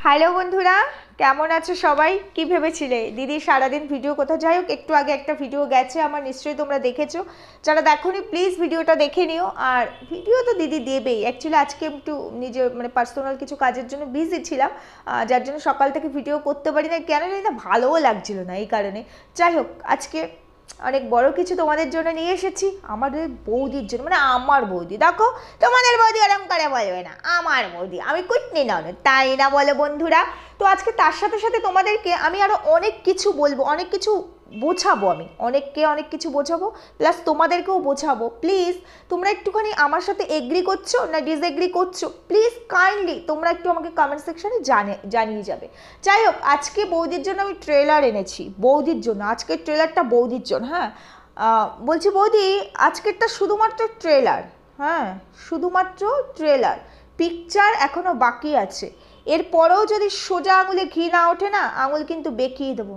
Hello বন্ধুরা, কেমন আছো সবাই? কি ভেবেছিলে দিদি সারাদিন ভিডিও কোথাও? যাই হোক, একটু আগে একটা ভিডিও গেছে আমার, নিশ্চয়ই তোমরা দেখেছো। যারা দেখোনি প্লিজ ভিডিওটা দেখে নিও। আর ভিডিও তো দিদি দেবেই, অ্যাকচুয়ালি আজকে একটু নিজের পার্সোনাল কিছু কাজের জন্য বিজি ছিলাম, যার জন্য সকাল থেকে ভিডিও করতে পারি না, কেন জানি না, ভালোও লাগছিল না এই কারণে। যাই হোক, আজকে অনেক বড় কিছু তোমাদের জন্য নিয়ে এসেছি, আমাদের বৌদির জন্য, আমার বৌদি। দেখো, তোমাদের বৌদি ওরম করে বলবে না, আমার বৌদি, আমি কুটনি ননদ, তাই না বলো বন্ধুরা? তো আজকে তার সাথে সাথে তোমাদেরকে আমি আরো অনেক কিছু বলবো, অনেক কিছু বোঝাবো, আমি অনেককে অনেক কিছু বোঝাবো, প্লাস তোমাদেরকেও বোঝাবো। প্লিজ তোমরা একটুখানি আমার সাথে এগ্রি করছো না ডিসএগ্রি করছো, প্লিজ কাইন্ডলি তোমরা একটু আমাকে কমেন্ট সেকশনে জানিয়ে যাবে। যাই হোক, আজকে বৌদির জন্য আমি ট্রেলার এনেছি, বৌদির জন্য আজকের ট্রেলারটা বৌদির জন্য। হ্যাঁ, বলছি বৌদি, আজকেরটা শুধুমাত্র ট্রেলার। হ্যাঁ, শুধুমাত্র ট্রেলার, পিকচার এখনো বাকি আছে। এরপরেও যদি সোজা আঙুলে ঘি না ওঠে না, আঙুল কিন্তু বেঁকিয়ে দেবো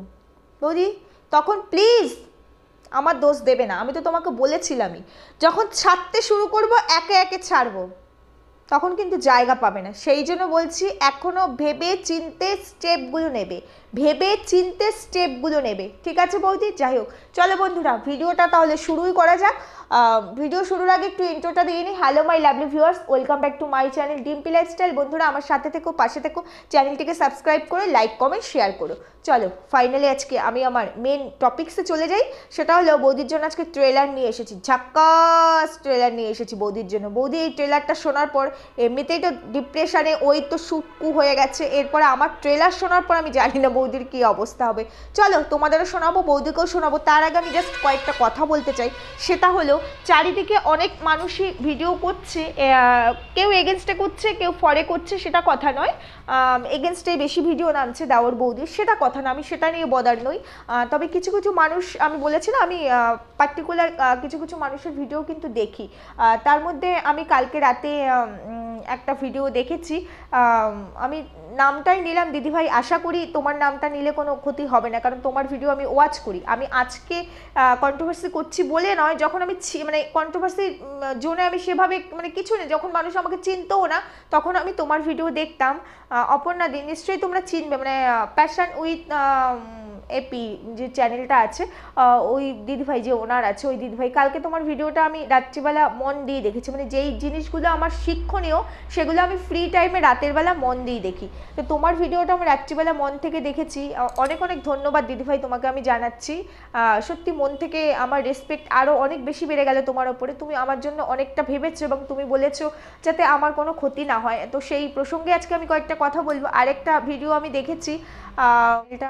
বৌদি, তখন প্লিজ আমার দোষ দেবে না। আমি তো তোমাকে বলেছিলামই, যখন ছাড়তে শুরু করব একে একে ছাড়বো, তখন কিন্তু জায়গা পাবে না। সেই জন্য বলছি, এখনো ভেবে চিনতে স্টেপগুলো নেবে, ভেবে চিনতে স্টেপগুলো নেবে, ঠিক আছে বৌদি? যাই হোক, চলো বন্ধুরা, ভিডিওটা তাহলে শুরুই করা যাক। ভিডিও শুরুর আগে একটু ইন্ট্রোটা দিয়ে নিই। Hello my lovely viewers, welcome back to my channel Dimpi lifestyle. বন্ধুরা আমার সাথে থেকো, পাশে থেকো, চ্যানেলটিকে সাবস্ক্রাইব করে লাইক কমেন্ট শেয়ার করো। চলো ফাইনালি আজকে আমি আমার মেন টপিক্সে চলে যাই। সেটা হলো বৌদির জন্য আজকে ট্রেলার নিয়ে এসেছি, ঝাক্কাস ট্রেলার নিয়ে এসেছি বৌদির জন্য। বৌদি এই ট্রেলারটা শোনার পর এমনিতেই তো ডিপ্রেশনে, ওই তো শুটকু হয়ে গেছে, এরপরে আমার ট্রেলার শোনার পর আমি জানি না বৌদির কী অবস্থা হবে। চলো তোমাদেরও শোনাবো, বৌদিকেও শোনাবো। তার আগে আমি জাস্ট কয়েকটা কথা বলতে চাই। সেটা হলো, চারিদিকে অনেক মানুষই ভিডিও করছে, কেউ এগেনস্টে করছে, কেউ ফরে করছে, সেটা কথা নয়। এগেনস্টে বেশি ভিডিও নামছে দেওর বৌদির, সেটা কথা না, আমি সেটা নিয়ে বদার নই। তবে কিছু কিছু মানুষ, আমি বলেছি না, আমি পার্টিকুলার কিছু কিছু মানুষের ভিডিও কিন্তু দেখি। তার মধ্যে আমি কালকে রাতে একটা ভিডিও দেখেছি, আমি নামটাই নিলাম দিদিভাই, আশা করি তোমার নামটা নিলে কোনো ক্ষতি হবে না, কারণ তোমার ভিডিও আমি ওয়াচ করি। আমি আজকে কন্ট্রোভার্সি করছি বলে নয়, যখন আমি কন্ট্রোভার্সির জোনে আমি সেভাবে কিছু নেই, যখন মানুষ আমাকে চিনতও না তখন আমি তোমার ভিডিও দেখতাম। অপর্ণা দি নিশ্চয়ই তোমরা চিনবে, প্যাশন উইথ এপি যে চ্যানেলটা আছে, ওই দিদিভাই যে ওনার আছে, ওই দিদিভাই, কালকে তোমার ভিডিওটা আমি রাত্রিবেলা মন দিয়ে দেখেছি। যেই জিনিসগুলো আমার শিক্ষণীয় সেগুলো আমি ফ্রি টাইমে রাতের বেলা মন দিয়ে দেখি। তো তোমার ভিডিওটা আমি রাত্রিবেলা মন থেকে দেখেছি। অনেক অনেক ধন্যবাদ দিদিভাই তোমাকে আমি জানাচ্ছি। সত্যি মন থেকে আমার রেসপেক্ট আরও অনেক বেশি বেড়ে গেল তোমার ওপরে। তুমি আমার জন্য অনেকটা ভেবেছো এবং তুমি বলেছো যাতে আমার কোনো ক্ষতি না হয়। তো সেই প্রসঙ্গে আজকে আমি কয়েকটা কথা বলবো। আরেকটা ভিডিও আমি দেখেছি, এটা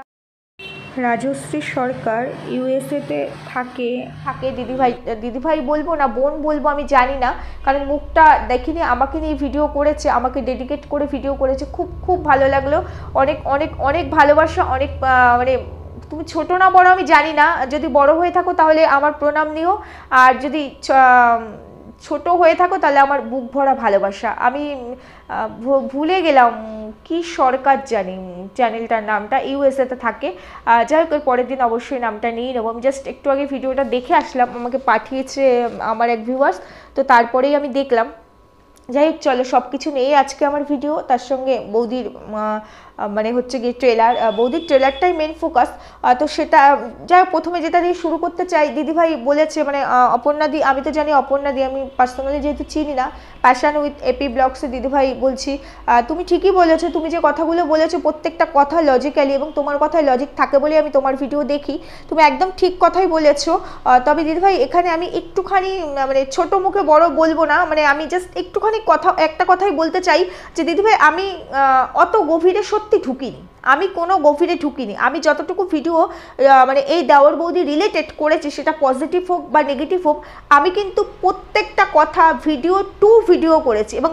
রাজশ্রী সরকার ইউএসএতে থাকে দিদিভাই, দিদিভাই বলবো না বোন বলবো আমি জানি না, কারণ মুখটা দেখিনি। আমাকে নিয়ে ভিডিও করেছে, আমাকে ডেডিকেট করে ভিডিও করেছে, খুব খুব ভালো লাগলো। অনেক অনেক অনেক ভালোবাসা, অনেক তুমি ছোট না বড় আমি জানি না, যদি বড় হয়ে থাকো তাহলে আমার প্রণাম নিও, আর যদি ছোট হয়ে থাকো তাহলে আমার বুক ভরা ভালোবাসা। আমি ভুলে গেলাম কি সরকার জানি চ্যানেলটার নামটা, ইউএসএতে থাকে। যাই হোক, পরের দিন অবশ্যই নামটা নিয়ে নেবো। আমি জাস্ট একটু আগে ভিডিওটা দেখে আসলাম, আমাকে পাঠিয়েছে আমার এক ভিউয়ার্স, তো তারপরেই আমি দেখলাম। যাই হোক, চলো সব কিছু নিয়ে আজকে আমার ভিডিও, তার সঙ্গে বৌদির হচ্ছে গিয়ে ট্রেলার, বৌদির ট্রেলারটাই মেন ফোকাস। তো সেটা যাই হোক, প্রথমে যেটা দিয়ে শুরু করতে চাই, দিদিভাই বলেছে অপর্ণা দি, আমি তো জানি অপর্ণা দি, আমি পার্সোনালি যেহেতু চিনি না, প্যাশন উইথ এপি ব্লগসে দিদিভাই বলছি, তুমি ঠিকই বলেছো, তুমি যে কথাগুলো বলেছো প্রত্যেকটা কথা লজিক্যালি, এবং তোমার কথায় লজিক থাকে বলে আমি তোমার ভিডিও দেখি, তুমি একদম ঠিক কথাই বলেছো। তবে দিদিভাই এখানে আমি একটুখানি ছোট মুখে বড় বলবো না, আমি জাস্ট একটুখানি একটা কথাই বলতে চাই যে দিদিভাই, আমি অত গভীরে সত্যি ঢুকিনি, আমি কোনো গভীরে ঢুকিনি। আমি যতটুকু ভিডিও এই দেওর বৌদি রিলেটেড করেছি, সেটা পজিটিভ হোক বা নেগেটিভ হোক, আমি কিন্তু প্রত্যেকটা কথা ভিডিও করেছি, এবং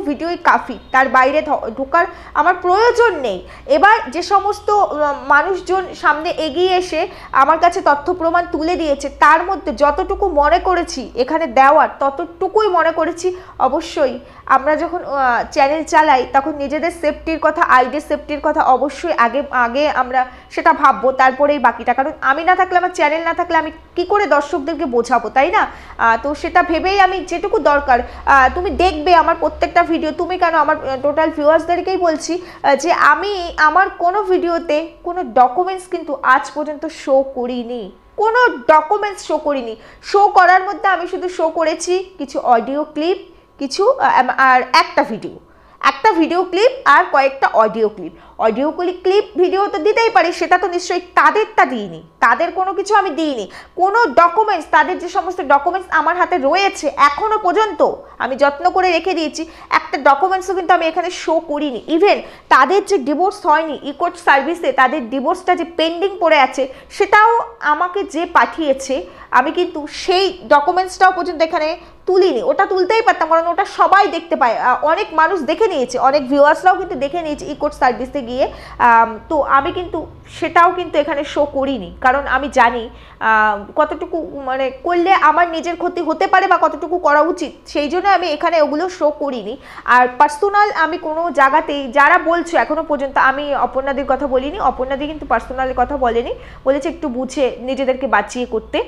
ভিডিওই কাফি, তার বাইরে ঢোকার আমার প্রয়োজন নেই। এবার যে সমস্ত মানুষজন সামনে এগিয়ে এসে আমার কাছে তথ্য প্রমাণ তুলে দিয়েছে, তার মধ্যে যতটুকু মনে করেছি এখানে দেওয়ার, ততটুকুই মনে করেছি। অবশ্যই আমরা যখন চ্যানেল চালাই তখন নিজেদের সেফটির কথা, আইডির সেফটির কথা অবশ্যই আগে আগে আমরা সেটা ভাববো, তারপরেই বাকিটা। কারণ আমি না থাকলে, আমার চ্যানেল না থাকলে আমি কি করে দর্শকদেরকে বোঝাবো, তাই না? তো সেটা ভেবেই আমি যেটুকু দরকার, তুমি দেখবে আমার প্রত্যেকটা ভিডিও, তুমি কেন আমার টোটাল ভিউয়ার্সদেরকেই বলছি যে আমি আমার কোনো ভিডিওতে কোনো ডকুমেন্টস কিন্তু আজ পর্যন্ত শো করিনি, কোনো ডকুমেন্টস শো করিনি। শো করার মধ্যে আমি শুধু শো করেছি কিছু অডিও ক্লিপ, কিছু আর একটা ভিডিও ক্লিপ আর কয়েকটা অডিও ক্লিপ ভিডিও তো দিতেই পারি, সেটা তো নিশ্চয়ই তাদেরটা দিইনি, তাদের কোনো কিছু আমি দিইনি, কোনো ডকুমেন্টস, তাদের যে সমস্ত ডকুমেন্টস আমার হাতে রয়েছে এখনো পর্যন্ত আমি যত্ন করে রেখে দিয়েছি, একটা ডকুমেন্টসও কিন্তু আমি এখানে শো করিনি। ইভেন তাদের যে ডিভোর্স হয়নি ই-কোর্ট সার্ভিসে, তাদের ডিভোর্সটা যে পেন্ডিং পড়ে আছে সেটাও আমাকে যে পাঠিয়েছে, আমি কিন্তু সেই ডকুমেন্টসটাও পর্যন্ত এখানে তুলিনি। ওটা তুলতেই পারতাম, কারণ ওটা সবাই দেখতে পায়, অনেক মানুষ দেখে নিয়েছে, অনেক ভিউয়ার্সরাও কিন্তু দেখে নিয়েছে ই-কোর্ট সার্ভিসে গিয়ে। তো আমি কিন্তু সেটাও কিন্তু এখানে শো করিনি, কারণ আমি জানি কতটুকু মানে করলে আমার নিজের ক্ষতি হতে পারে বা কতটুকু করা উচিত, সেই জন্য আমি এখানে ওগুলো শো করিনি। আর পার্সোনাল আমি কোনো জায়গাতেই, যারা বলছো এখনো পর্যন্ত, আমি অপর্ণাদির কথা বলিনি, অপর্ণাদি কিন্তু পার্সোনালের কথা বলেনি, বলেছে একটু বুঝে নিজেদেরকে বাঁচিয়ে করতে।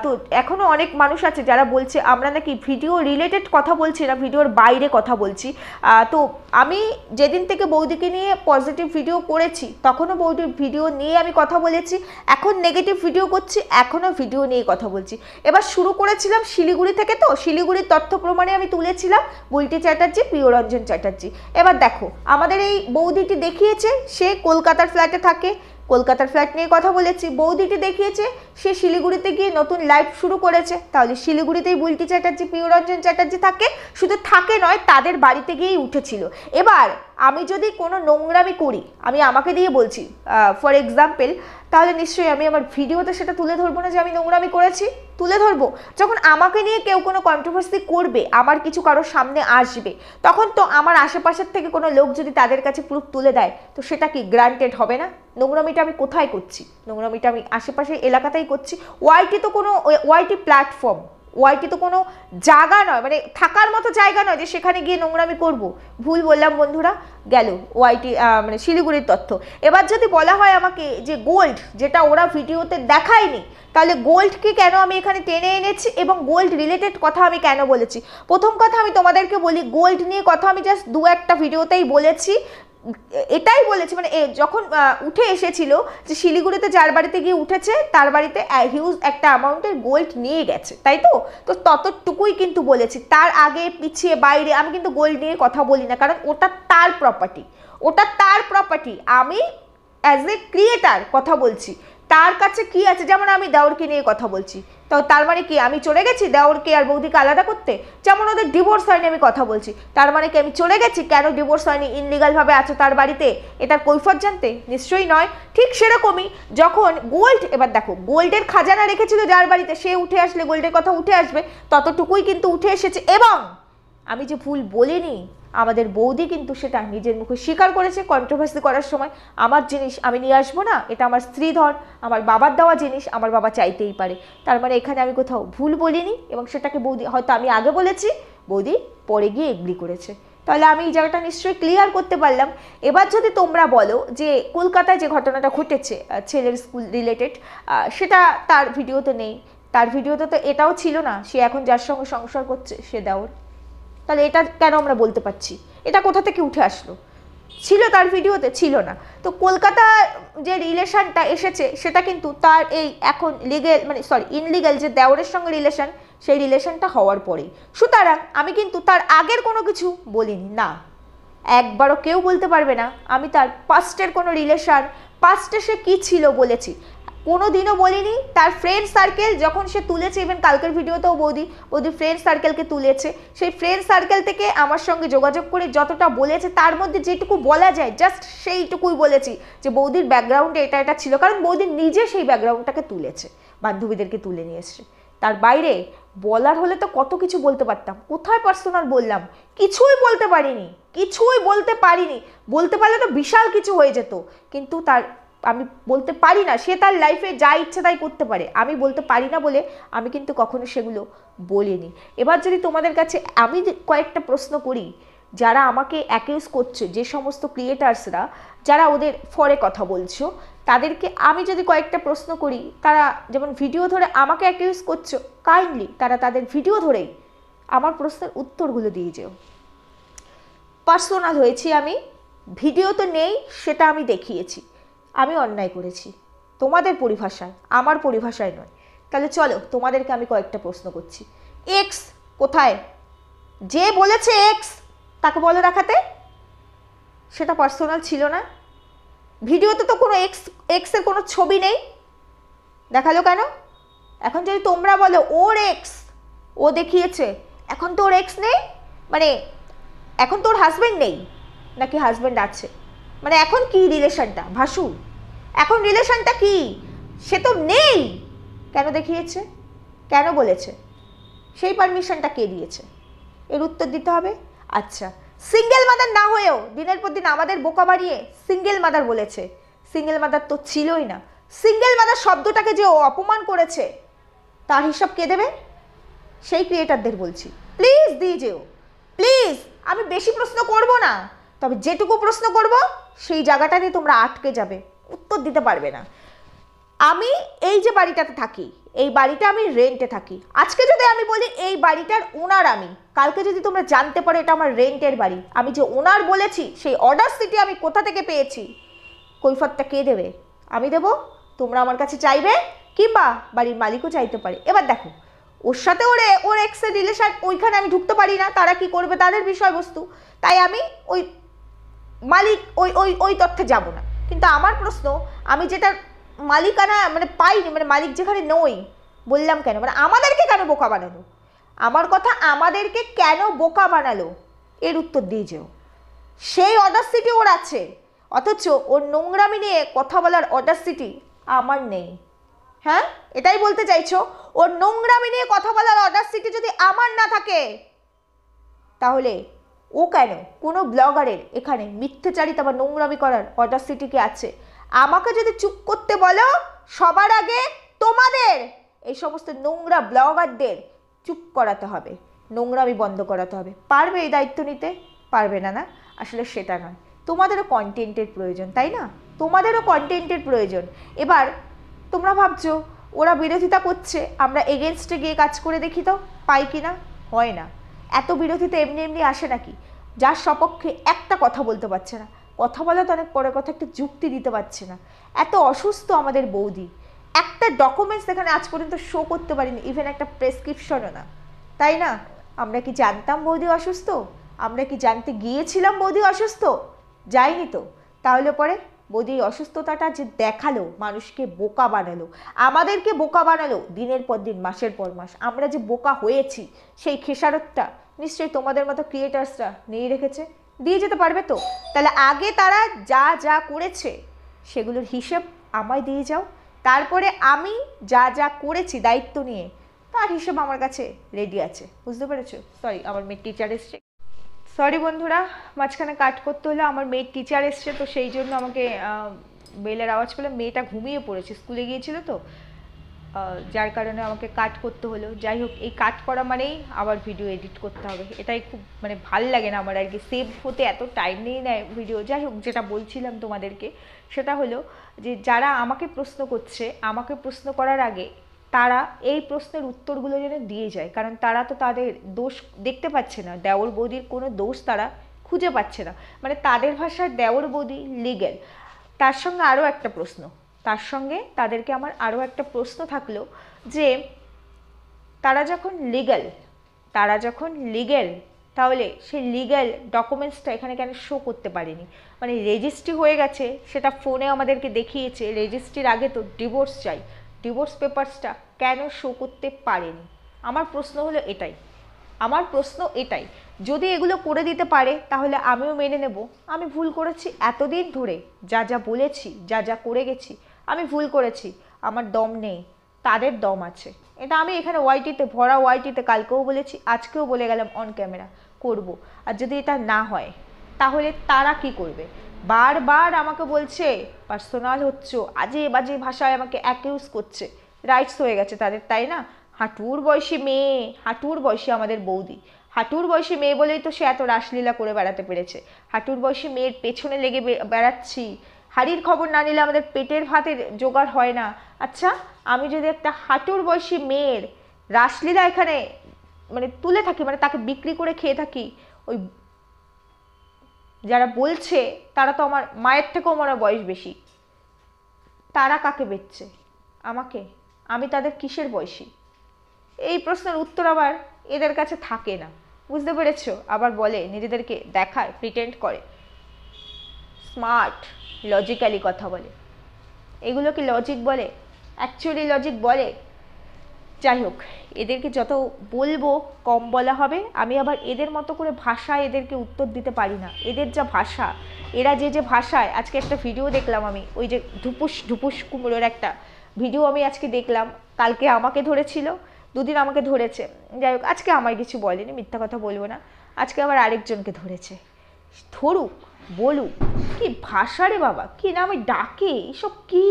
তো এখনো অনেক মানুষ আছে যারা বলছে আমরা নাকি ভিডিও রিলেটেড কথা বলছি না, ভিডিওর বাইরে কথা বলছি। তো আমি যেদিন থেকে বৌদিকে নিয়ে পজিটিভ ভিডিও করেছি তখনও বৌদির ভিডিও নিয়ে আমি কথা বলেছি, এখন নেগেটিভ ভিডিও করছি এখনও ভিডিও নিয়ে কথা বলছি। এবার শুরু করেছিলাম শিলিগুড়ি থেকে, তো শিলিগুড়ির তথ্য প্রমাণে আমি তুলেছিলাম বুলটি চ্যাটার্জি, প্রিয়রঞ্জন চ্যাটার্জি। এবার দেখো আমাদের এই বৌদিটি দেখিয়েছে সে কলকাতার ফ্ল্যাটে থাকে, কলকাতার ফ্ল্যাট নিয়ে কথা বলেছি, বৌদিটি দেখিয়েছে সে শিলিগুড়িতে গিয়ে নতুন লাইফ শুরু করেছে, তাহলে শিলিগুড়িতেই বুলটি চ্যাটার্জি, প্রিয়রঞ্জন চ্যাটার্জি থাকে, শুধু থাকে নয় তাদের বাড়িতে গিয়েই উঠেছিল। এবার আমি যদি কোনো নোংরামি করি, আমি আমাকে দিয়ে বলছি ফর এক্সাম্পল, তাহলে নিশ্চয়ই আমি আমার ভিডিওতে সেটা তুলে ধরবো না যে আমি নোংরামি করেছি, তুলে ধরবো। যখন আমাকে নিয়ে কেউ কোনো কন্ট্রোভার্সি করবে, আমার কিছু কারোর সামনে আসবে, তখন তো আমার আশেপাশের থেকে কোনো লোক যদি তাদের কাছে প্রুফ তুলে দেয়, তো সেটা কি গ্রান্টেড হবে না? নোংরামিটা আমি কোথায় করছি? নোংরামিটা আমি আশেপাশের এলাকাতেই করছি। ওয়াইটি তো কোনো ওয়াইটি প্ল্যাটফর্ম, ওয়াইটি তো কোনো জায়গা নয়, মানে থাকার মতো জায়গা নয় যে সেখানে গিয়ে নোংরামি করব। ভুল বললাম বন্ধুরা, গেল ওয়াইটি মানে শিলিগুড়ির তথ্য। এবার যদি বলা হয় আমাকে যে গোল্ড, যেটা ওরা ভিডিওতে দেখায়নি, তাহলে গোল্ডকে কেন আমি এখানে টেনে এনেছি এবং গোল্ড রিলেটেড কথা আমি কেন বলেছি? প্রথম কথা আমি তোমাদেরকে বলি, গোল্ড নিয়ে কথা আমি জাস্ট দু একটা ভিডিওতেই বলেছি, এটাই বলেছি মানে যখন উঠে এসেছিল যে শিলিগুড়িতে যার বাড়িতে গিয়ে উঠেছে তার বাড়িতে হিউজ একটা অ্যামাউন্টের গোল্ড নিয়ে গেছে, তাই তো? তো ততটুকুই কিন্তু বলেছি, তার আগে পিছিয়ে বাইরে আমি কিন্তু গোল্ড নিয়ে কথা বলি না, কারণ ওটা তার প্রপার্টি, ওটা তার প্রপার্টি। আমি অ্যাজ এ ক্রিয়েটার কথা বলছি, তার কাছে কি আছে। যেমন আমি দেওরকে নিয়ে কথা বলছি, তো তার মানে কি আমি চলে গেছি দেওরকে আর বৌদিকে আলাদা করতে? যেমন ওদের ডিভোর্স হয়নি আমি কথা বলছি, তার মানে কি আমি চলে গেছি কেন ডিভোর্স হয়নি, ইনলিগালভাবে আছো তার বাড়িতে, এটার কৈফিয়ত জানতে? নিশ্চয়ই নয়। ঠিক সেরকমই যখন গোল্ড, এবার দেখো গোল্ডের খাজানা রেখেছিল যার বাড়িতে, সে উঠে আসলে গোল্ডের কথা উঠে আসবে, ততটুকুই কিন্তু উঠে এসেছে। এবং আমি যে ভুল বলিনি, আমাদের বৌদি কিন্তু সেটা নিজের মুখে স্বীকার করেছে কন্ট্রোভার্সি করার সময়। আমার জিনিস আমি নিয়ে আসবো না, এটা আমার স্ত্রীধর, আমার বাবার দেওয়া জিনিস আমার বাবা চাইতেই পারে, তার মানে এখানে আমি কোথাও ভুল বলিনি। এবং সেটাকে বৌদি হয়তো আমি আগে বলেছি, বৌদি পরে গিয়ে এগ্রি করেছে, তাহলে আমি এই জায়গাটা নিশ্চয়ই ক্লিয়ার করতে পারলাম। এবার যদি তোমরা বলো যে কলকাতায় যে ঘটনাটা ঘটেছে ছেলের স্কুল রিলেটেড, সেটা তার ভিডিওতে নেই, তার ভিডিওতে তো এটাও ছিল না, সে এখন যার সঙ্গে সংসার করছে সে দেওর, তাহলে এটা কেন আমরা বলতে পারছি? এটা কোথা থেকে উঠে আসলো? ছিল তার ভিডিওতে? ছিল না। তো কলকাতা যে রিলেশনটা এসেছে সেটা কিন্তু তার এই এখন লিগেল মানে ইনলিগাল যে দেওরের সঙ্গে রিলেশন, সেই রিলেশনটা হওয়ার পরেই। সুতরাং আমি কিন্তু তার আগের কোনো কিছু বলিনি, না, একবারও কেউ বলতে পারবে না আমি তার পাস্টের কোনো রিলেশন, পাস্টে সে কী ছিল বলেছি, কোনো দিনও বলিনি। তার ফ্রেন্ড সার্কেল যখন সে তুলেছে, ইভেন কালকের ভিডিওতেও বৌদি ফ্রেন্ড সার্কেলকে তুলেছে, সেই ফ্রেন্ড সার্কেল থেকে আমার সঙ্গে যোগাযোগ করে যতটা বলেছে তার মধ্যে যেটুকু বলা যায় জাস্ট সেইটুকুই বলেছি যে বৌদির ব্যাকগ্রাউন্ডে এটা এটা ছিল, কারণ বৌদি নিজে সেই ব্যাকগ্রাউন্ডটাকে তুলেছে, বান্ধবীদেরকে তুলে নিয়ে এসছে। তার বাইরে বলার হলে তো কত কিছু বলতে পারতাম, কোথায় পার্সোনাল বললাম? কিছুই বলতে পারিনি, কিছুই বলতে পারিনি। বলতে পারলে তো বিশাল কিছু হয়ে যেত, কিন্তু তার আমি বলতে পারি না, সে তার লাইফে যা ইচ্ছে তাই করতে পারে, আমি বলতে পারি না বলে আমি কিন্তু কখনো সেগুলো বলিনি। এবার যদি তোমাদের কাছে আমি কয়েকটা প্রশ্ন করি, যারা আমাকে অ্যাকিউজ করছে, যে সমস্ত ক্রিয়েটার্সরা যারা ওদের ফরে কথা বলছো, তাদেরকে আমি যদি কয়েকটা প্রশ্ন করি, তারা যেমন ভিডিও ধরে আমাকে অ্যাকিউজ করছো, কাইন্ডলি তারা তাদের ভিডিও ধরেই আমার প্রশ্নের উত্তরগুলো দিয়ে যেও। পার্সোনাল হয়েছি আমি, ভিডিও তো নেই, সেটা আমি দেখিয়েছি, আমি অন্যায় করেছি তোমাদের পরিভাষায়, আমার পরিভাষায় নয়। তাহলে চলো তোমাদেরকে আমি কয়েকটা প্রশ্ন করছি। এক্স কোথায়? যে বলেছে এক্স তাকে বলো দেখাতে। সেটা পার্সোনাল ছিল না, ভিডিওতে তো কোনো এক্সের কোনো ছবি নেই, দেখালো কেন? এখন যদি তোমরা বলো ওর এক্স ও দেখিয়েছে, এখন তো ওর এক্স নেই, মানে এখন তো ওর হাজব্যান্ড নেই নাকি হাজব্যান্ড আছে, মানে এখন কি রিলেশনটা ভাসু? এখন রিলেশনটা কি? সে তো নেই, কেন দেখিয়েছে, কেন বলেছে, সেই পারমিশনটা কে দিয়েছে? এর উত্তর দিতে হবে। আচ্ছা, সিঙ্গেল মাদার না হয়েও দিনের পর দিন আমাদের বোকা বাড়িয়ে সিঙ্গেল মাদার বলেছে। সিঙ্গেল মাদার তো ছিলই না, সিঙ্গেল মাদার শব্দটাকে যে ও অপমান করেছে তার হিসাব কে দেবে? সেই ক্রিয়েটারদের বলছি, প্লিজ দিয়ে যেও, প্লিজ। আমি বেশি প্রশ্ন করব না, তবে যেটুকু প্রশ্ন করব সেই জায়গাটা নিয়ে তোমরা আটকে যাবে, উত্তর দিতে পারবে না। আমি এই যে বাড়িটাতে থাকি, এই বাড়িটা আমি রেন্টে থাকি। আজকে যদি আমি বলি এই বাড়িটার ওনার আমি, কালকে যদি তোমরা জানতে পারো এটা আমার রেন্টের বাড়ি, আমি যে ওনার বলেছি সেই অডাসিটি আমি কোথা থেকে পেয়েছি, কৈফতটা কে দেবে? আমি দেব, তোমরা আমার কাছে চাইবে, কিংবা বাড়ির মালিকও চাইতে পারে। এবার দেখো, ওর সাথে ওর এক্সের রিলেশন, ওইখানে আমি ঢুকতে পারি না, তারা কি করবে তাদের বিষয়বস্তু, তাই আমি ওই মালিক ওই ওই ওই তথ্যে যাব না। কিন্তু আমার প্রশ্ন, আমি যেটা মালিকানা মানে পাইনি, মানে মালিক যেখানে নই, বললাম কেন, মানে আমাদেরকে কেন বোকা বানালো? আমার কথা, আমাদেরকে কেন বোকা বানালো, এর উত্তর দিয়ে যেও। সেই অডাসিটি ওর আছে, অথচ ওর নোংরামি নিয়ে কথা বলার অডাসিটি আমার নেই। হ্যাঁ, এটাই বলতে চাইছো? ওর নোংরামি নিয়ে কথা বলার অডাসিটি যদি আমার না থাকে, তাহলে ও কেন, কোনো ব্লগারের এখানে মিথ্যাচারিতা বা নোংরামি করার অডাসিটি কি আছে? আমাকে যদি চুপ করতে বলো, সবার আগে তোমাদের এই সমস্ত নোংরা ব্লগারদের চুপ করাতে হবে, নোংরামি বন্ধ করাতে হবে। পারবে এই দায়িত্ব নিতে? পারবে না, না আসলে সেটা নয়, তোমাদেরও কন্টেন্টের প্রয়োজন, তাই না? তোমাদেরও কন্টেন্টের প্রয়োজন। এবার তোমরা ভাবছো ওরা বিরোধিতা করছে, আমরা এগেনস্টে গিয়ে কাজ করে দেখি তো পাই কি না। হয় না, এত বিরোধিতা এমনি এমনি আসে নাকি? যার সপক্ষে একটা কথা বলতে পারছে না, কথা বলা তো অনেক পরে কথা, একটা যুক্তি দিতে পারছে না, এত অসুস্থ আমাদের বৌদি, একটা ডকুমেন্টস এখানে আজ পর্যন্ত শো করতে পারিনি, ইভেন একটা প্রেসক্রিপশনও না, তাই না? আমরা কি জানতাম বৌদি অসুস্থ? আমরা কি জানতে গিয়েছিলাম বৌদি অসুস্থ? যাইনি তো। তাহলে পরে বৌদি অসুস্থতাটা যে দেখালো, মানুষকে বোকা বানালো, আমাদেরকে বোকা বানালো, দিনের পর দিন মাসের পর মাস আমরা যে বোকা হয়েছি, সেই খেসারতটা নিশ্চয়ই তোমাদের মতো ক্রিয়েটার্সরা নিয়ে রেখেছে, দিয়ে যেতে পারবে তো? তাহলে আগে তারা যা যা করেছে সেগুলোর হিসেব আমায় দিয়ে যাও, তারপরে আমি যা যা করেছি দায়িত্ব নিয়ে তার হিসেব আমার কাছে রেডি আছে। বুঝতে পেরেছো? সরি, আমার মেয়ের টিচার এসছে, সরি বন্ধুরা, মাঝখানে কাট করতে হলো, আমার মেয়ের টিচার এসছে, তো সেই জন্য আমাকে বেলের আওয়াজ পেলে, মেয়েটা ঘুমিয়ে পড়েছে, স্কুলে গিয়েছিল তো, যার কারণে আমাকে কাট করতে হলো। যাই হোক, এই কাট করা মানেই আবার ভিডিও এডিট করতে হবে, এটাই খুব মানে ভাল লাগে না আমার আর কি, সেভ হতে এত টাইম নিয়ে নেয় ভিডিও। যাই হোক, যেটা বলছিলাম তোমাদেরকে সেটা হলো যে যারা আমাকে প্রশ্ন করছে, আমাকে প্রশ্ন করার আগে তারা এই প্রশ্নের উত্তরগুলো যেন দিয়ে যায়, কারণ তারা তো তাদের দোষ দেখতে পাচ্ছে না, দেওর বৌদির কোনো দোষ তারা খুঁজে পাচ্ছে না, মানে তাদের ভাষায় দেওর বৌদি লিগ্যাল। তার সঙ্গে আরও একটা প্রশ্ন, তার সঙ্গে তাদেরকে আমার আরও একটা প্রশ্ন থাকলো যে তারা যখন লিগ্যাল, তাহলে সেই লিগ্যাল ডকুমেন্টসটা এখানে কেন শো করতে পারেনি? মানে রেজিস্ট্রি হয়ে গেছে, সেটা ফোনে আমাদেরকে দেখিয়েছে, রেজিস্ট্রির আগে তো ডিভোর্স চাই, ডিভোর্স পেপারসটা কেন শো করতে পারেনি? আমার প্রশ্ন হলো এটাই, আমার প্রশ্ন এটাই। যদি এগুলো করে দিতে পারে তাহলে আমিও মেনে নেব আমি ভুল করেছি, এতদিন ধরে যা যা বলেছি, যা যা করে গেছি, আমি ভুল করেছি, আমার দম নেই, তাদের দম আছে। এটা আমি এখানে ওয়াইটিতে, ভরা ওয়াইটিতে কালকেও বলেছি, আজকেও বলে গেলাম অন ক্যামেরা, করব। আর যদি এটা না হয় তাহলে তারা কি করবে? বারবার আমাকে বলছে পার্সোনাল হচ্ছে, আজে বাজে ভাষায় আমাকে অ্যাকিউজ করছে, রাইটস হয়ে গেছে তাদের, তাই না? হাঁটুর বয়সী মেয়ে, হাঁটুর বয়সী আমাদের বৌদি, হাঁটুর বয়সী মেয়ে বলেই তো সে এত রাসলীলা করে বেড়াতে পেরেছে। হাঁটুর বয়সী মেয়ের পেছনে লেগে বেড়াচ্ছি, হাড়ির খবর না নিলে আমাদের পেটের ভাতের জোগাড় হয় না। আচ্ছা, আমি যদি একটা হাঁটুর বয়সী মেয়ের রাসলীলা এখানে মানে তুলে থাকি, মানে তাকে বিক্রি করে খেয়ে থাকি, ওই যারা বলছে তারা তো আমার মায়ের থেকেও মনে হয় বয়স বেশি, তারা কাকে বেচছে? আমাকে? আমি তাদের কিসের বয়সী? এই প্রশ্নের উত্তর আবার এদের কাছে থাকে না, বুঝতে পেরেছো? আবার বলে নিজেদেরকে দেখায়, প্রিটেন্ড করে, স্মার্ট, লজিক্যালি কথা বলে। এগুলো কি লজিক বলে? অ্যাকচুয়ালি লজিক বলে? যাই হোক, এদেরকে যত বলবো কম বলা হবে। আমি আবার এদের মতো করে ভাষায় এদেরকে উত্তর দিতে পারি না। এদের যা ভাষা, এরা যে ভাষায়, আজকে একটা ভিডিও দেখলাম আমি, ওই যে ঢুপুস ঢুপুস কুমড়োর একটা ভিডিও আমি আজকে দেখলাম। কালকে আমাকে ধরেছিল, দুদিন আমাকে ধরেছে, যাই হোক আজকে আমার কিছু বলেনি, মিথ্যা কথা বলবো না, আজকে আবার আরেকজনকে ধরেছে। ধরুক, বলুক, কি ভাষা রে বাবা, কি নামে ডাকে, এসব কি?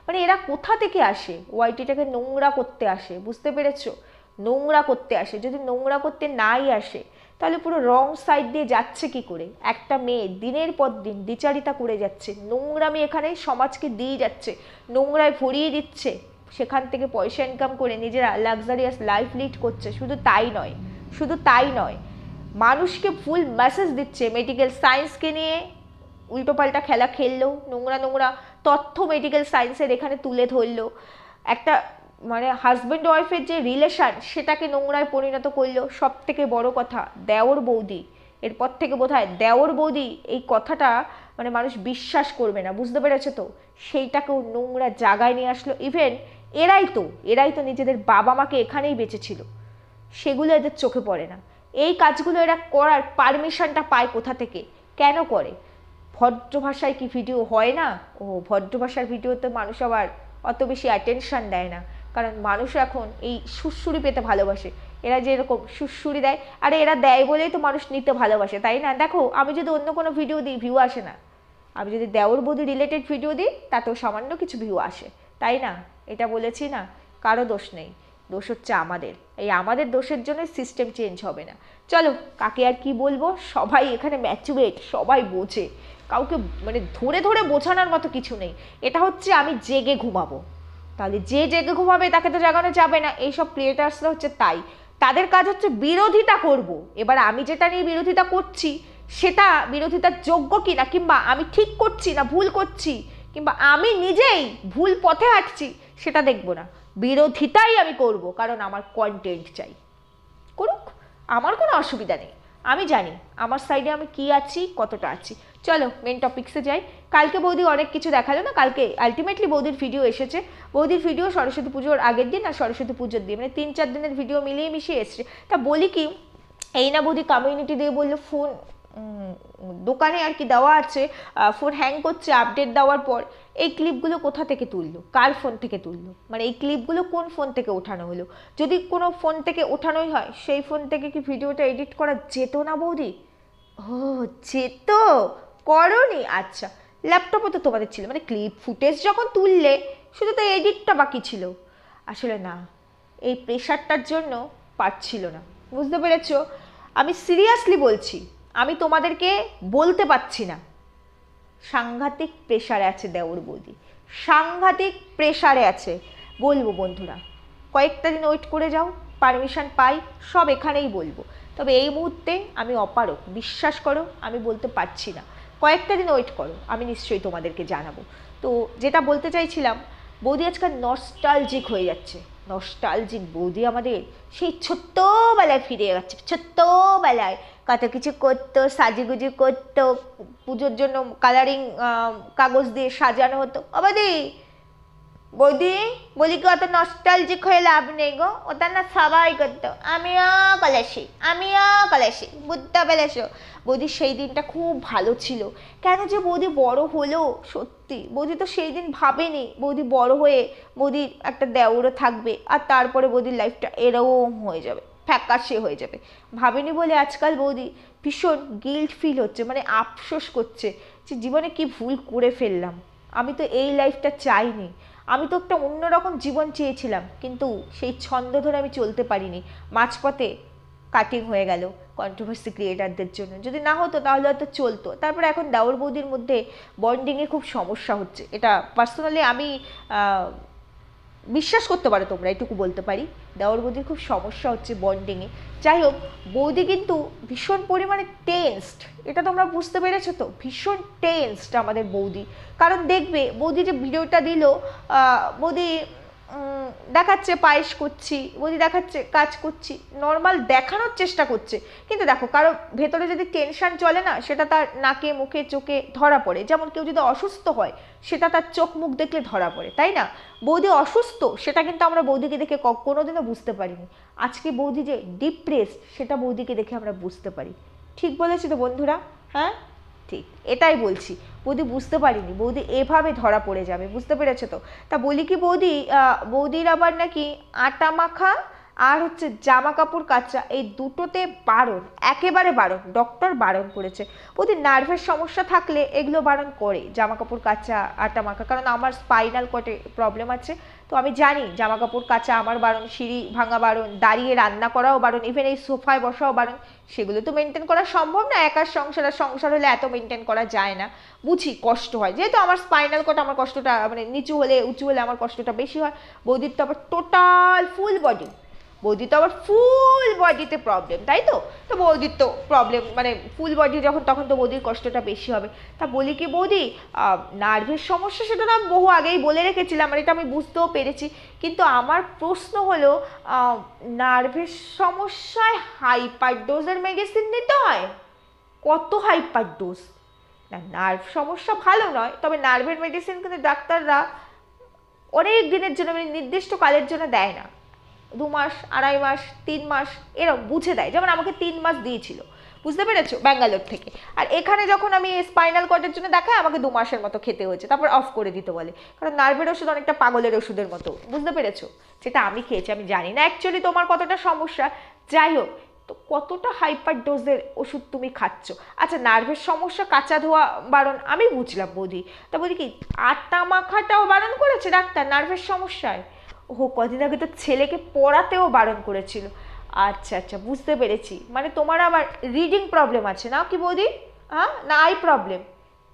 মানে এরা কোথা থেকে আসে? ওয়াইটিটাকে নোংরা করতে আসে, বুঝতে পেরেছো? নোংরা করতে আসে। যদি নোংরা করতে নাই আসে তাহলে পুরো রং সাইড দিয়ে যাচ্ছে কি করে? একটা মেয়ে দিনের পর দিন দ্বিচারিতা করে যাচ্ছে, নোংরামি এখানে সমাজকে দিয়ে যাচ্ছে, নোংরায় ভরিয়ে দিচ্ছে, সেখান থেকে পয়সা ইনকাম করে নিজেরা লাক্সারিয়াস লাইফ লিড করছে। শুধু তাই নয়, শুধু তাই নয়, মানুষকে ফুল মেসেজ দিচ্ছে। মেডিকেল সায়েন্সকে নিয়ে উল্টোপাল্টা খেলা খেললো, নোংরা নোংরা তথ্য মেডিকেল সায়েন্সের এখানে তুলে ধরলো। একটা মানে হাজব্যান্ড ওয়াইফের যে রিলেশান, সেটাকে নোংরায় পরিণত করলো। সব থেকে বড় কথা, দেওর বৌদি, এরপর থেকে বোধহয় দেওর বৌদি এই কথাটা মানে মানুষ বিশ্বাস করবে না, বুঝতে পেরেছো তো? সেইটাকেও নোংরা জায়গায় নিয়ে আসলো। ইভেন এরাই তো নিজেদের বাবা মাকে এখানেই বেঁচেছিল, সেগুলো এদের চোখে পড়ে না। এই কাজগুলো এরা করার পারমিশনটা পায় কোথা থেকে, কেন করে? ভদ্র ভাষায় কি ভিডিও হয় না? ও, ভদ্র ভাষার ভিডিওতে মানুষ আবার অত বেশি অ্যাটেনশান দেয় না, কারণ মানুষ এখন এই সুড়সুড়ি পেতে ভালোবাসে। এরা যে এরকম সুড়সুড়ি দেয়, আরে এরা দেয় বলেই তো মানুষ নিতে ভালোবাসে, তাই না? দেখো, আমি যদি অন্য কোনো ভিডিও দিই ভিউ আসে না, আমি যদি দেওর বৌদি রিলেটেড ভিডিও দিই তাতেও সামান্য কিছু ভিউ আসে, তাই না? এটা বলেছি না, কারো দোষ নেই, দোষ হচ্ছে আমাদের। এই আমাদের দোষের জন্য সিস্টেম চেঞ্জ হবে না। চলো, কাকে আর কি বলবো, সবাই এখানে ম্যাচুরেট, সবাই বোঝে, কাউকে মানে ধরে ধরে বোঝানোর মতো কিছু নেই। এটা হচ্ছে আমি জেগে ঘুমাবো, তাহলে যে জেগে ঘুমাবে তাকে তো জাগানো যাবে না। এইসব ক্রিয়েটার্সরা হচ্ছে তাই, তাদের কাজ হচ্ছে বিরোধিতা করব। এবার আমি যেটা নিয়ে বিরোধিতা করছি সেটা বিরোধিতার যোগ্য কিনা, কিংবা আমি ঠিক করছি না ভুল করছি, কিংবা আমি নিজেই ভুল পথে হাঁটছি, সেটা দেখব না। বিরোধিতাই আমি করব, কারণ আমার কন্টেন্ট চাই। করুক, আমার কোনো অসুবিধা নেই। আমি জানি আমার সাইডে আমি কি আছি, কতটা আছি। চলো মেন টপিক্সে যাই। কালকে বৌদি অনেক কিছু দেখালো না, কালকে আলটিমেটলি বৌদির ভিডিও এসেছে। বৌদির ভিডিও সরস্বতী পুজোর আগের দিন আর সরস্বতী পুজোর দিন, মানে 3-4 দিনের ভিডিও মিলিয়ে মিশিয়ে এসছে। তা বলি কি, এই না বৌদি কমিউনিটি দিয়ে বললো ফোন দোকানে আর কি দেওয়া আছে, ফোন হ্যাং করছে আপডেট দেওয়ার পর। এই ক্লিপগুলো কোথা থেকে তুললো, কার ফোন থেকে তুললো, মানে এই ক্লিপগুলো কোন ফোন থেকে ওঠানো হলো? যদি কোনো ফোন থেকে ওঠানোই হয়, সেই ফোন থেকে কি ভিডিওটা এডিট করা যেত না বৌদি? ও, যেত, করনি? আচ্ছা, ল্যাপটপে তো তোমাদের ছিল, মানে ক্লিপ ফুটেজ যখন তুললে শুধু তো এডিটটা বাকি ছিল। আসলে না, এই প্রেশারটার জন্য পারছিল না, বুঝতে পেরেছো? আমি সিরিয়াসলি বলছি, আমি তোমাদেরকে বলতে পারছি না। সাংঘাতিক প্রেশারে আছে দেওর বৌদি, সাংঘাতিক প্রেশারে আছে। বলবো বন্ধুরা, কয়েকটা দিন ওয়েট করে যাও, পারমিশন পাই সব এখানেই বলবো। তবে এই মুহূর্তে আমি অপারক, বিশ্বাস করো, আমি বলতে পারছি না। কয়েকটা দিন ওয়েট করো, আমি নিশ্চয়ই তোমাদেরকে জানাবো। তো যেটা বলতে চাইছিলাম, বৌদি আজকাল নস্টালজিক হয়ে যাচ্ছে। নস্টালজিক বৌদি আমাদের সেই ছোট্টবেলায় ফিরে যাচ্ছে। ছোট্টবেলায় কত কিছু করতো, সাজুগুজু করতো, পুজোর জন্য কালারিং কাগজ দিয়ে সাজানো হতো। বৌদি, বৌদি বলি কি, অত নস্টালজিক হয়ে লাভ নেই গো, ওটা না সবাই করতো। আমিও কলেছি, বুঝতে পেরেছো? বৌদি সেই দিনটা খুব ভালো ছিল। কেন যে বৌদি বড় হলো, সত্যি বৌদি তো সেই দিন ভাবেনি বৌদি বড় হয়ে বৌদির একটা দেওরও থাকবে, আর তারপরে বৌদির লাইফটা এরকম হয়ে যাবে, ফ্যাকাশে হয়ে যাবে। ভাবেনি বলে আজকাল বৌদি ভীষণ গিল্ট ফিল হচ্ছে, মানে আফসোস করছে যে জীবনে কি ভুল করে ফেললাম। আমি তো এই লাইফটা চাইনি, আমি তো একটা অন্যরকম জীবন চেয়েছিলাম, কিন্তু সেই ছন্দ ধরে আমি চলতে পারিনি। মাঝপথে কাটিং হয়ে গেল কন্ট্রোভার্সি ক্রিয়েটারদের জন্য। যদি না হতো তাহলে হয়তো চলতো। তারপরে এখন দেওর বৌদির মধ্যে বন্ডিংয়ে খুব সমস্যা হচ্ছে, এটা পার্সোনালি আমি বিশ্বাস করতে পারো তোমরা, এটুকু বলতে পারি দেওর বৌদির খুব সমস্যা হচ্ছে বন্ডিংয়ে। যাই হোক, বৌদি কিন্তু ভীষণ পরিমাণে টেন্সড, এটা তোমরা বুঝতে পেরেছো তো, ভীষণ টেন্সড আমাদের বৌদি। কারণ দেখবে বৌদি যে ভিডিওটা দিল, বৌদি দেখাচ্ছে পায়েস করছি, বৌদি দেখাচ্ছে কাজ করছি, নর্মাল দেখানোর চেষ্টা করছে, কিন্তু দেখো কারো ভেতরে যদি টেনশন চলে না, সেটা তার নাকে মুখে চোখে ধরা পড়ে। যেমন কেউ যদি অসুস্থ হয়, সেটা তার চোখ মুখ দেখলে ধরা পড়ে, তাই না? বৌদি অসুস্থ, সেটা কিন্তু আমরা বৌদিকে দেখে কোনোদিনও বুঝতে পারিনি। আজকে বৌদি যে ডিপ্রেসড, সেটা বৌদিকে দেখে আমরা বুঝতে পারি। ঠিক বলেছি তো বন্ধুরা? হ্যাঁ, ঠিক এটাই বলছি। বৌদি বুঝতে পারিনি বৌদি এভাবে ধরা পড়ে যাবে, বুঝতে পেরেছো তো? তা বলি কি, বৌদির আবার নাকি আটা মাখা আর হচ্ছে জামা কাপড় কাচা, এই দুটোতে বারণ, একেবারে বারণ, ডক্টর বারণ করেছে। বৌদির নার্ভের সমস্যা থাকলে এগুলো বারণ করে, জামা কাপড় কাচা, আটা মাখা। কারণ আমার স্পাইনাল কর্ডে প্রবলেম আছে, তো আমি জানি জামা কাপড় কাচা আমার বারণ, সিঁড়ি ভাঙা বারণ, দাঁড়িয়ে রান্না করাও বারণ, ইভেন এই সোফায় বসাও বারণ। সেগুলো তো মেনটেন করা সম্ভব না, একার সংসার, আর সংসার হলে এত মেনটেন করা যায় না। বুঝি কষ্ট হয়, যেহেতু আমার স্পাইনাল কর্ড, আমার কষ্টটা মানে নিচু হলে উঁচু হলে আমার কষ্টটা বেশি হয়। বৌদির তো আবার টোটাল ফুল বডি, বৌদির তো আবার ফুল বডিতে প্রবলেম, তাই তো? তো বৌদির তো প্রবলেম মানে ফুল বডি যখন, তখন তো বৌদির কষ্টটা বেশি হবে। তা বলি কি বৌদি, নার্ভের সমস্যা সেটা তো আমি বহু আগেই বলে রেখেছিলাম, আর এটা আমি বুঝতেও পেরেছি। কিন্তু আমার প্রশ্ন হলো, নার্ভের সমস্যায় হাইপার ডোজের মেডিসিন নিতে হয়? কত হাইপার ডোজ? না, নার্ভ সমস্যা ভালো নয়, তবে নার্ভের মেডিসিন কিন্তু ডাক্তাররা অনেক দিনের জন্য, মানে নির্দিষ্ট কালের জন্য দেয় না। 2 মাস, 2.5 মাস, 3 মাস এরকম বুঝে দেয়। যেমন আমাকে 3 মাস দিয়েছিল, বুঝতে পেরেছো, ব্যাঙ্গালোর থেকে। আর এখানে যখন আমি স্পাইনাল কর্ডের জন্য দেখাই, আমাকে 2 মাসের মতো খেতে হয়েছে, তারপর অফ করে দিতে বলে। কারণ নার্ভের ওষুধ অনেকটা পাগলের ওষুধের মতো, বুঝতে পেরেছো? যেটা আমি খেয়েছি, আমি জানি না অ্যাকচুয়ালি তোমার কতটা সমস্যা। যাই হোক, তো কতটা হাইপার ডোজের ওষুধ তুমি খাচ্ছ? আচ্ছা, নার্ভের সমস্যা কাঁচা ধোয়া বারণ আমি বুঝলাম বৌদি, তা বলি কি আটা মাখাটাও বারণ করেছে ডাক্তার নার্ভের সমস্যায়? ও, কদিন আগে তো ছেলেকে পড়াতেও বারণ করেছিল। আচ্ছা আচ্ছা, বুঝতে পেরেছি। মানে তোমার আবার রিডিং প্রবলেম আছে না কি বৌদি? হ্যাঁ, না আই প্রবলেম?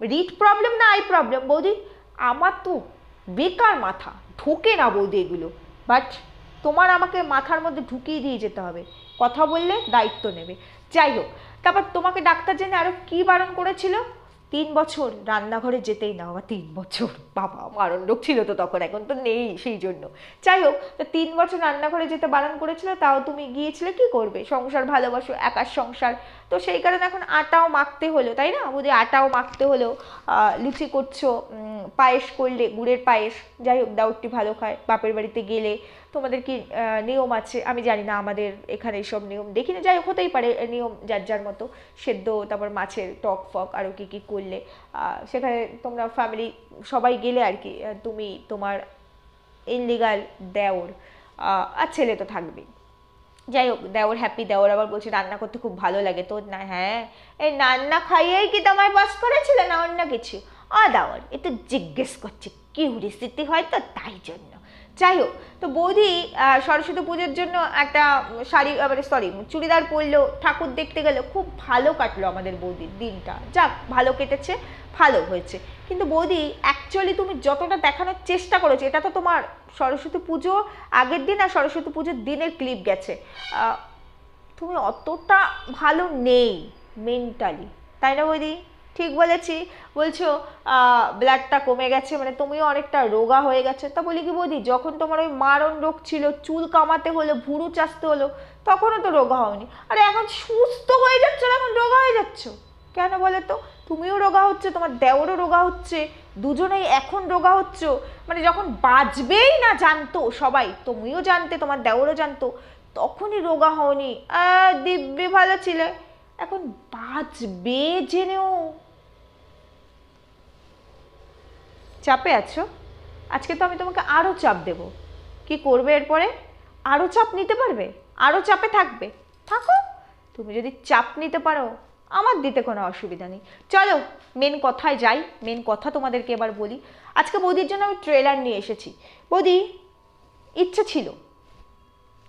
রিড প্রবলেম না আই প্রবলেম বৌদি? আমার তো বেকার মাথা ঢোকে না বৌদি এগুলো, বাট তোমার আমাকে মাথার মধ্যে ঢুকিয়ে দিয়ে যেতে হবে, কথা বললে দায়িত্ব নেবে। যাই হোক, তারপর তোমাকে ডাক্তার জেনে আরো কি বারণ করেছিল? 3 বছর রান্নাঘরে যেতেই না। বাবা, 3 বছর, বাবা মারণ রোগ ছিল তো তখন, এখন তো নেই সেই জন্য। যাই হোক, তো 3 বছর রান্নাঘরে যেতে বারণ করেছিল, তাও তুমি গিয়েছিলে, কি করবে, সংসার ভালোবাসো, একার সংসার, তো সেই কারণে এখন আটাও মাখতে হলো, তাই না বৌদি? আটাও মাখতে হলো, লুচি করছো, পায়েস করলে, গুড়ের পায়েস। যাই হোক, দাউদটি ভালো খায়। বাপের বাড়িতে গেলে তোমাদের কি নিয়ম আছে আমি জানি না, আমাদের এখানে এইসব নিয়ম দেখি না। যাই হোক, হতেই পারে নিয়ম যার যার মতো। সেদ্ধ, তারপর মাছের টক ফক, আরও কী কী করলে সেখানে তোমরা ফ্যামিলি সবাই গেলে আর কি, তুমি, তোমার ইনলিগাল দেওর, আর ছেলে তো থাকবেই। যাই হোক, দেওর হ্যাপি, দেওর আবার বলছে রান্না করতে খুব ভালো লাগে তোর না? হ্যাঁ, এই রান্না খাইয়েই কি তোমায় বাস করেছিল না অন্য কিছু? দেওর এ তো জিজ্ঞেস করছে কিউরিসিটি হয়তো, তাই জন্য। যাই হোক, তো বৌদি সরস্বতী পুজোর জন্য একটা শাড়ি, সরি চুড়িদার পরলো, ঠাকুর দেখতে গেল, খুব ভালো কাটলো আমাদের বৌদির দিনটা। যাক, ভালো কেটেছে, ভালো হয়েছে। কিন্তু বৌদি অ্যাকচুয়ালি তুমি যতটা দেখানোর চেষ্টা করেছো, এটা তো তোমার সরস্বতী পুজো আগের দিন আর সরস্বতী পুজোর দিনের ক্লিপ গেছে, তুমি অতটা ভালো নেই মেন্টালি, তাই না বৌদি? ঠিক বলেছি? বলছো ব্লাডটা কমে গেছে, মানে তুমিও অনেকটা রোগা হয়ে গেছে। তা বলি কি বৌদি, যখন তোমার ওই মারণ রোগ ছিল, চুল কামাতে হলো, ভুরু চাষতে হলো, তখনও তো রোগা হওনি। আরে এখন সুস্থ হয়ে যাচ্ছ, এখন রোগা হয়ে যাচ্ছ কেন বলে তো? তুমিও রোগা হচ্ছে, তোমার দেওরও রোগা হচ্ছে, দুজনেই এখন রোগা হচ্ছ। মানে যখন বাঁচবেই না জানতো সবাই, তুমিও জানতে, তোমার দেওরও জানতো, তখনই রোগা হওনি, দিব্যি ভালো ছিলে। এখন বাঁচবে জেনেও চাপে আছো। আজকে তো আমি তোমাকে আরও চাপ দেব। কি করবে এরপরে? আরও চাপ নিতে পারবে? আরও চাপে থাকবে? থাকো, তুমি যদি চাপ নিতে পারো, আমার দিতে কোনো অসুবিধা নেই। চলো মেন কথায় যাই, মেন কথা তোমাদেরকে এবার বলি। আজকে বৌদির জন্য আমি ট্রেলার নিয়ে এসেছি। বৌদি, ইচ্ছে ছিল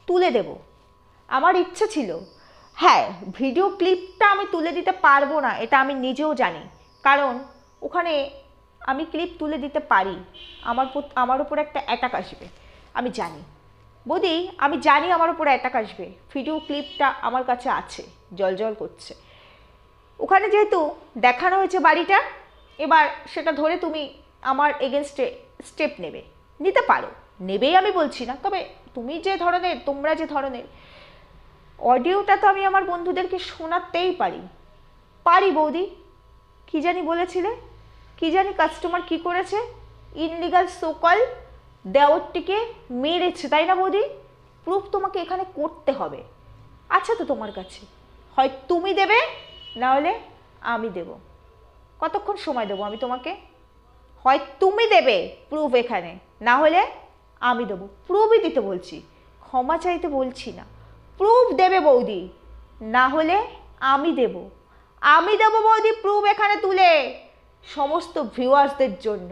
তুলে দেব, আমার ইচ্ছে ছিল হ্যাঁ, ভিডিও ক্লিপটা আমি তুলে দিতে পারবো না, এটা আমি নিজেও জানি, কারণ ওখানে আমি ক্লিপ তুলে দিতে পারি, আমার উপর একটা অ্যাটাক আসবে, আমি জানি বৌদি, আমি জানি আমার উপর অ্যাটাক আসবে। ভিডিও ক্লিপটা আমার কাছে আছে, জল করছে। ওখানে যেহেতু দেখানো হয়েছে বাড়িটা, এবার সেটা ধরে তুমি আমার এগেনস্টে স্টেপ নিতে পারো, নেবেই আমি বলছি না, তবে তুমি যে ধরনের, তোমরা যে ধরনের, অডিওটা তো আমি আমার বন্ধুদেরকে শোনাতেই পারি বৌদি। কি জানি বলেছিলে, কি জানি কাস্টমার কি করেছে, ইনলিগাল সোকল দেওরটিকে মেরেছে, তাই না বৌদি? প্রুফ তোমাকে এখানে করতে হবে। আচ্ছা, তো তোমার কাছে হয় তুমি দেবে, না হলে আমি দেব। কতক্ষণ সময় দেবো আমি তোমাকে? হয় তুমি দেবে প্রুফ এখানে, না হলে আমি দেবো। প্রুফই দিতে বলছি, ক্ষমা চাইতে বলছি না। প্রুফ দেবে বৌদি, না হলে আমি দেব বৌদি প্রুফ এখানে তুলে, সমস্ত ভিউয়ার্সদের জন্য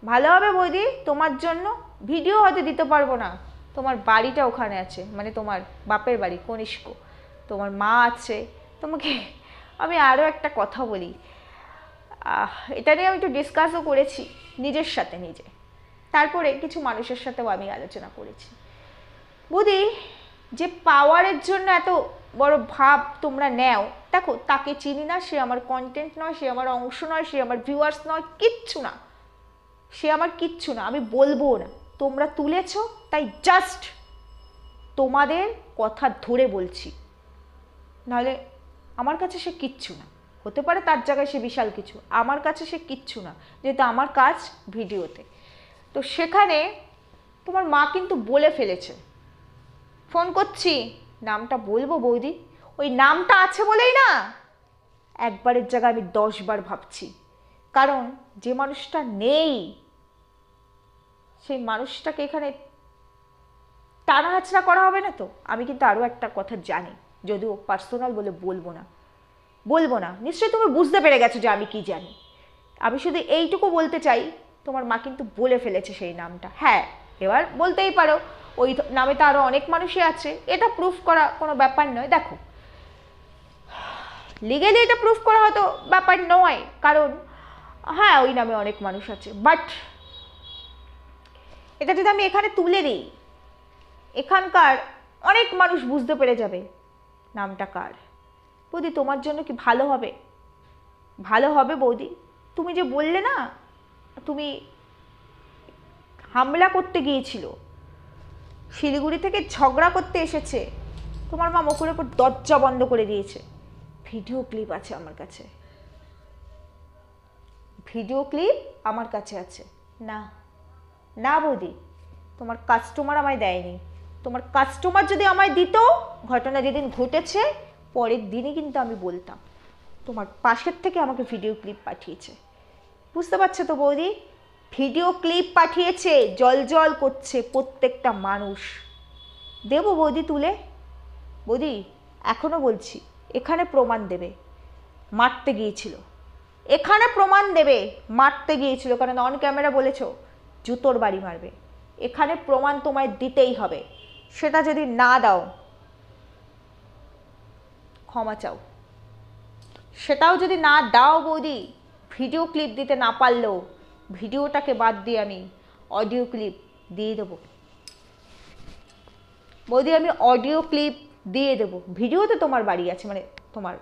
ভালো হবে বৌদি, তোমার জন্য। ভিডিও হয়তো দিতে পারবো না, তোমার বাড়িটা ওখানে আছে, মানে তোমার বাপের বাড়ি কনিষ্ক, তোমার মা আছে। তোমাকে আমি আরও একটা কথা বলি, এটা নিয়ে আমি একটু ডিসকাসও করেছি নিজের সাথে নিজে, তারপরে কিছু মানুষের সাথেও আমি আলোচনা করেছি। বৌদি, যে পাওয়ারের জন্য এত বড় ভাব তোমরা নেও, দেখো তাকে চিনি না, সে আমার কন্টেন্ট নয়, সে আমার অংশ নয়, সে আমার ভিউয়ার্স নয়, কিচ্ছু না, সে আমার কিচ্ছু না, আমি বলবো না। তোমরা তুলেছ তাই জাস্ট তোমাদের কথা ধরে বলছি, নাহলে আমার কাছে সে কিচ্ছু না। হতে পারে তার জায়গায় সে বিশাল কিছু, আমার কাছে সে কিচ্ছু না, যেহেতু আমার কাজ ভিডিওতে। তো সেখানে তোমার মা কিন্তু বলে ফেলেছে, ফোন করছি, নামটা বলবো বৌদি, ওই নামটা আছে বলেই না একবারের জায়গায় আমি 10 বার ভাবছি, কারণ যে মানুষটা নেই সেই মানুষটাকে এখানে টানা হাঁচড়া করা হবে না তো। আমি কিন্তু আরও একটা কথা জানি, যদিও পার্সোনাল বলে বলবো না, নিশ্চয়ই তুমি বুঝতে পেরে গেছো যে আমি কি জানি। আমি শুধু এইটুকু বলতে চাই, তোমার মা কিন্তু বলে ফেলেছে সেই নামটা। হ্যাঁ, এবার বলতেই পারো ওই নামে তো আরও অনেক মানুষই আছে, এটা প্রুফ করা কোনো ব্যাপার নয়। দেখো, লিগেলি এটা প্রুফ করা হয়তো ব্যাপার নয়, কারণ হ্যাঁ ওই নামে অনেক মানুষ আছে, বাট এটা যদি আমি এখানে তুলে দিই, এখানকার অনেক মানুষ বুঝতে পেরে যাবে নামটা কার। বৌদি, তোমার জন্য কি ভালো হবে? ভালো হবে বৌদি? তুমি যে বললে না, তুমি হামলা করতে গিয়েছিল, শিলিগুড়ি থেকে ঝগড়া করতে এসেছে, তোমার মা মুখের উপর দরজা বন্ধ করে দিয়েছে। ভিডিও ক্লিপ আছে আমার কাছে, ভিডিও ক্লিপ আমার কাছে আছে। না না বৌদি, তোমার কাস্টমার আমায় দেয়নি। তোমার কাস্টমার যদি আমায় দিত, ঘটনা যেদিন ঘটেছে পরের দিনই কিন্তু আমি বলতাম। তোমার পাশের থেকে আমাকে ভিডিও ক্লিপ পাঠিয়েছে, বুঝতে পারছো তো বৌদি? ভিডিও ক্লিপ পাঠিয়েছে, জল করছে প্রত্যেকটা মানুষ। দেবো বৌদি তুলে? বৌদি এখনো বলছি, এখানে প্রমাণ দেবে মারতে গিয়েছিল, এখানে প্রমাণ দেবে মারতে গিয়েছিল, কারণ অন ক্যামেরা বলেছো জুতোর বাড়ি মারবে। এখানে প্রমাণ তোমায় দিতেই হবে, সেটা যদি না দাও ক্ষমা চাও। সেটাও যদি না দাও বৌদি, ভিডিও ক্লিপ দিতে না পারলেও ভিডিওটাকে বাদ দিয়ে আমি অডিও ক্লিপ দিয়ে দেবো বৌদি, আমি অডিও ক্লিপ দিয়ে দেবো। ভিডিওতে তোমার বাড়ি আছে, মানে তোমার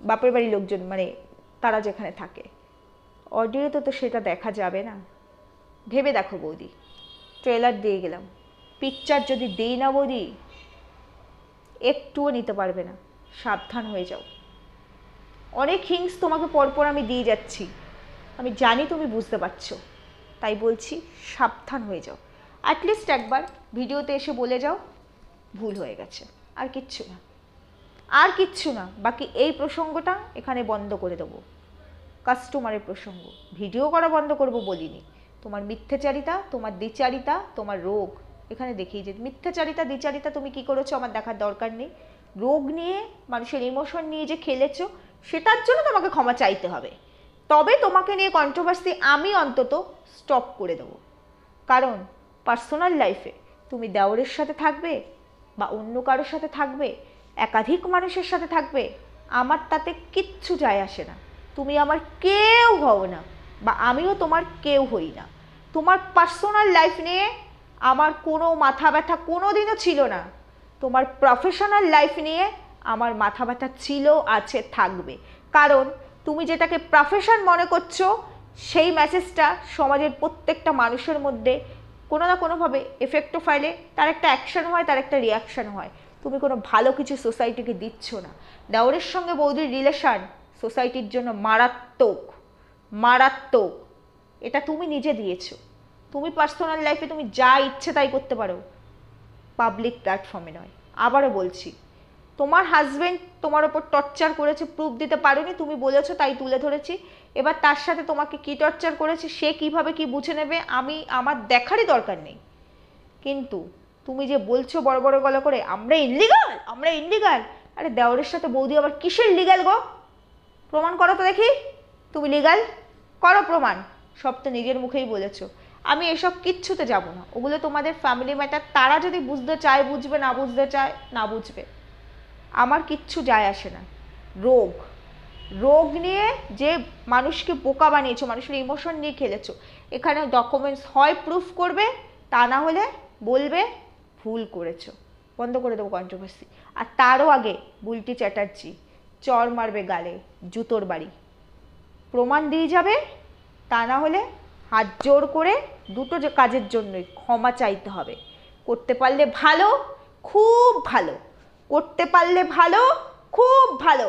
বাপের বাড়ির লোকজন, মানে তারা যেখানে থাকে, অডিওতে তো সেটা দেখা যাবে না। ভেবে দেখো বৌদি, ট্রেলার দিয়ে গেলাম, পিকচার যদি দেই না বৌদি, একটুও নিতে পারবে না, সাবধান হয়ে যাও। অনেক হিংস তোমাকে পরপর আমি দিয়ে যাচ্ছি, আমি জানি তুমি বুঝতে পারছো, তাই বলছি সাবধান হয়ে যাও। অ্যাটলিস্ট একবার ভিডিওতে এসে বলে যাও ভুল হয়ে গেছে, আর কিচ্ছু না, আর কিচ্ছু না। বাকি এই প্রসঙ্গটা এখানে বন্ধ করে দেবো, কাস্টমারের প্রসঙ্গ। ভিডিও করা বন্ধ করবো বলিনি। তোমার মিথ্যাচারিতা, তোমার দ্বিচারিতা, তোমার রোগ এখানে দেখেই যে মিথ্যাচারিতা দ্বিচারিতা তুমি কি করেছো আমার দেখার দরকার নেই। রোগ নিয়ে, মানুষের ইমোশন নিয়ে যে খেলেছো, সেটার জন্য তোমাকে ক্ষমা চাইতে হবে। তবে তোমাকে নিয়ে কন্ট্রোভার্সি আমি অন্তত স্টপ করে দেবো, কারণ পার্সোনাল লাইফে তুমি দেওরের সাথে থাকবে বা অন্য কারোর সাথে থাকবে, একাধিক মানুষের সাথে থাকবে, আমার তাতে কিচ্ছু যায় আসে না। তুমি আমার কেউ হও না, বা আমিও তোমার কেউ হই না। তোমার পার্সোনাল লাইফ নিয়ে আমার কোনো মাথা ব্যথা কোনো দিনও ছিল না। তোমার প্রফেশনাল লাইফ নিয়ে আমার মাথা ব্যথা ছিল, আছে, থাকবে। কারণ তুমি যেটাকে প্রফেশন মনে করছো, সেই মেসেজটা সমাজের প্রত্যেকটা মানুষের মধ্যে কোনো না কোনোভাবে এফেক্টও ফেলে, তার একটা অ্যাকশন হয়, তার একটা রিয়াকশান হয়। তুমি কোনো ভালো কিছু সোসাইটিকে দিচ্ছ না। দেওরের সঙ্গে বৌদির রিলেশান সোসাইটির জন্য মারাত্মক, মারাত্মক। এটা তুমি নিজে দিয়েছো। তুমি পার্সোনাল লাইফে তুমি যা ইচ্ছে তাই করতে পারো, পাবলিক প্ল্যাটফর্মে নয়। আবারও বলছি, তোমার হাজব্যান্ড তোমার ওপর টর্চার করেছে, প্রুফ দিতে পারোনি, তুমি বলেছো তাই তুলে ধরেছি। এবার তার সাথে তোমাকে কি টর্চার করেছে, সে কিভাবে কি বুঝে নেবে আমার দেখারই দরকার নেই। কিন্তু তুমি যে বলছো বড় বড় গলা করে আমরা ইনলিগাল, আমরা ইনলিগাল, আরে দেওরের সাথে বৌদি আবার কিসের লিগাল গো? প্রমাণ করো তো দেখি, তুমি লিগাল করো প্রমাণ। সব তো নিজের মুখেই বলেছো। আমি এসব কিচ্ছুতে যাব না, ওগুলো তোমাদের ফ্যামিলি ম্যাটার। তারা যদি বুঝতে চায় বুঝবে, না বুঝতে চায় না বুঝবে, আমার কিচ্ছু যায় আসে না। রোগ, রোগ নিয়ে যে মানুষকে বোকা বানিয়েছো, মানুষের ইমোশন নিয়ে খেলেছো, এখানে ডকুমেন্টস হয় প্রুফ করবে, তা না হলে বলবে ভুল করেছো, বন্ধ করে দেবো কন্ট্রোভার্সি। আর তারও আগে বুলটি চ্যাটার্জি চর মারবে গালে, জুতোর বাড়ি, প্রমাণ দিয়ে যাবে। তা না হলে হাত জোর করে দুটো যে কাজের জন্যই ক্ষমা চাইতে হবে। করতে পারলে ভালো, খুব ভালো, করতে পারলে ভালো, খুব ভালো,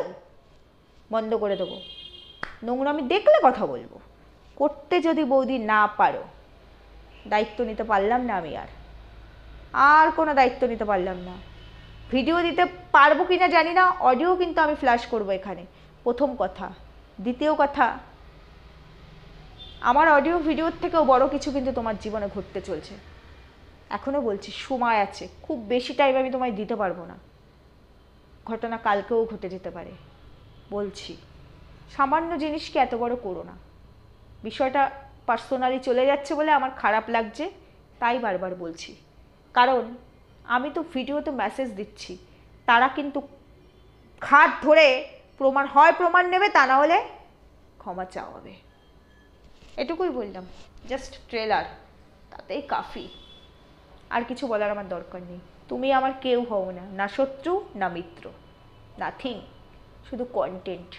বন্ধ করে দেবো। নোংরামি দেখলে কথা বলবো। করতে যদি বৌদি না পারো, দায়িত্ব নিতে পারলাম না আমি, আর কোনো দায়িত্ব নিতে পারলাম না। ভিডিও দিতে পারবো কি না জানি না, অডিও কিন্তু আমি ফ্ল্যাশ করবো এখানে, প্রথম কথা। দ্বিতীয় কথা, আমার অডিও ভিডিওর থেকেও বড় কিছু কিন্তু তোমার জীবনে ঘটতে চলছে। এখনও বলছি, সময় আছে, খুব বেশি টাইম আমি তোমায় দিতে পারবো না। ঘটনা কালকেও ঘটে যেতে পারে। বলছি, সামান্য জিনিসকে এত বড় করো না। বিষয়টা পার্সোনালি চলে যাচ্ছে বলে আমার খারাপ লাগছে, তাই বারবার বলছি। কারণ আমি তো ভিডিওতে মেসেজ দিচ্ছি, তারা কিন্তু ঘাট ধরে প্রমাণ হয় প্রমাণ নেবে, তা না হলে ক্ষমা চাওয়াবে। এটুকুই বললাম, জাস্ট ট্রেলার, তাতেই কাফি। আর কিছু বলার আমার দরকার নেই। তুমি আমার কেউ হও না, না শত্রু না মিত্র, নাথিং, শুধু কন্টেন্ট,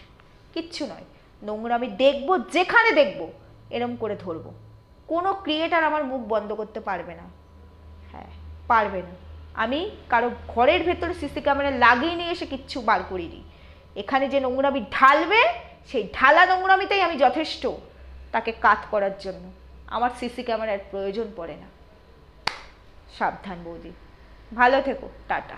কিচ্ছু নয়। নোংরা আমি দেখবো, যেখানে দেখবো এরম করে ধরবো। কোনো ক্রিয়েটার আমার মুখ বন্ধ করতে পারবে না। হ্যাঁ, পারবে না। আমি কারো ঘরের ভেতরে সিসি ক্যামেরা লাগিয়ে নিয়ে এসে কিচ্ছু বার করিনি। এখানে যে নোংরামি ঢালবে, সেই ঢালা নোংরামিতেই আমি যথেষ্ট তাকে কাত করার জন্য। আমার সিসি ক্যামেরার প্রয়োজন পড়ে না। সাবধান বৌদি, ভালো থেকো, টাটা।